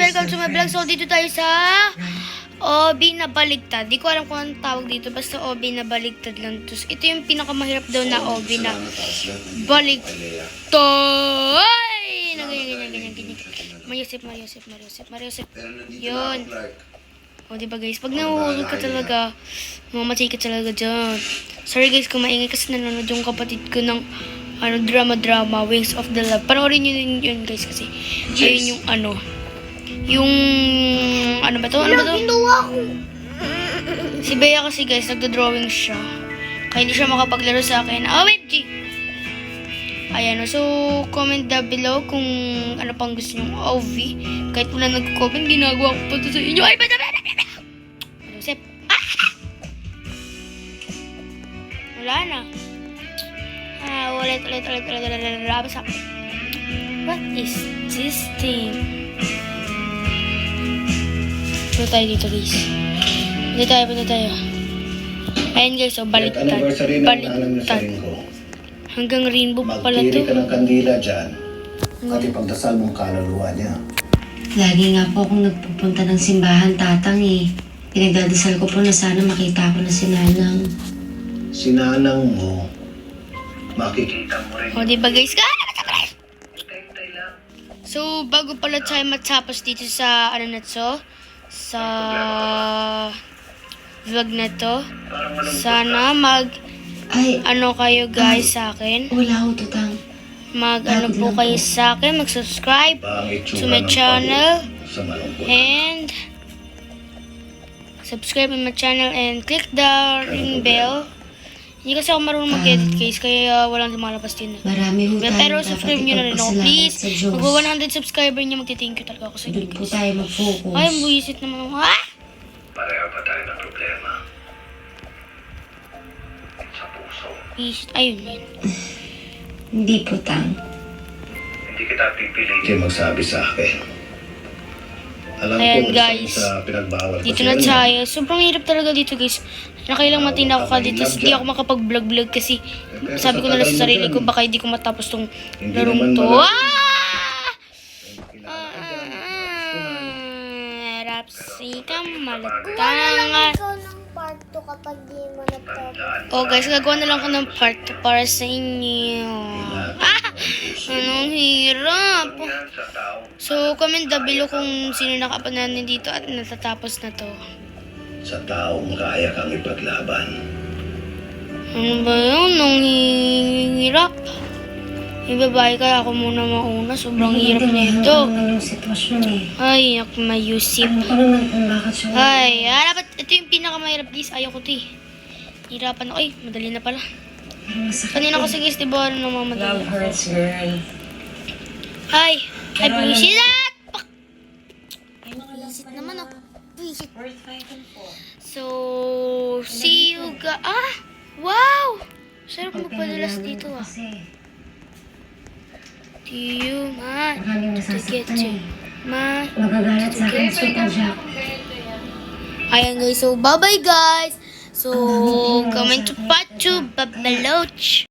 welcome to my vlog. So, dito tayo sa OB na baligtad. Di ko alam kung anong tawag dito. Basta OB na baligtad lang. Tapos, ito yung pinakamahirap daw na OB na baligtad. Ay! Na ganyan. Mariusip. Yun. O, diba guys? Pag nahuhulog ka talaga, mamatay ka talaga dyan. Sorry guys kung maingay kasi nanonood yung kapatid ko ng drama, Wings of the Love. Panoorin nyo yun guys kasi ayun yung ano ba to? Ginawa ko. Si Bea kasi guys, nagdo-drawing siya. Kaya hindi siya makapaglaro sa akin. OMG! Ayan, so comment down below kung ano pang gusto nyong OV. Kahit wala nag-comment, ginagawa ko pa to sa inyo. Ay, Joseph! Wala na. Ulit. Basta. What is this thing? Punta tayo dito guys. Punta tayo. Ayan guys, so baliktad. Hanggang rainbow pa pala to. Magtiri ka ng kandila dyan at ipagdasal mong kaluluwa niya. Lagi nga po akong nagpupunta ng simbahan, tatang eh. Pinagdadasal ko po na sana makita ko na si Nanang. Si Nanang mo, makikita mo rin. O, diba guys? So, bago pala tayo matapos dito sa, sa vlog na to, sana kayo guys sa akin. Wala ko, tutang. Po kayo sa akin, mag-subscribe to my channel, and subscribe to my channel, and click the ring bell. Hindi kasi ako marunong mag-edit guys, kaya walang lumalabas din. Marami ho tayo. Pero subscribe nyo na rin ako, please. Mag 100 subscriber nyo, magti-thank you talaga ako sa inyo Doon po guys. tayo mag-focus. Ay, buwisit naman ako. Pareho pa tayo ng problema. Sa puso. Buwisit, ayun yun. Hindi po, tang. Hindi kita pipilitin magsabi sa akin. Alam Ayan, ko guys. sa pinagbawal ko Dito sa na inyo. tayo. Sobrang hirap talaga dito guys. Nakailang matina ako ka dito. Hindi ako makapag-vlog kasi sabi ko na lang sa sarili ko baka hindi ko matapos tong larong to. Rapsi ka malatangan. Ikaw ng part 2 kapag di mo natapos. Oh guys, gagawa na lang ko ng part 2 para sa inyo. Anong hirap. Sa tao. So, comment down below kung sino nakapananin dito at natatapos na to. Sa taong kaya kang ipaglaban. Ano ba yun? Nung hirap. Yung babae kaya ako muna mauna. Sobrang hirap na ito. Ano yung sitwasyon eh. Ay, ako mayusip. Ano ko naman kung bakit siya. Ay, dapat ito yung pinakamahirap guys. Ayaw ko ito eh. Hirapan ako. Ay, madali na pala. Kanina kasi guys, diba namamadali Love ako. hurts, girl. Ay, buwisit na! Pak! Buwisit naman oh. Buwisit. Worth fighting for. So, see you wow! Sarap magpadalas dito ah. Do you want to get to my... Magagalit sa akin, sweet ang Jack. Ayan guys, so bye-bye guys! So, comment to part 2, babaloch!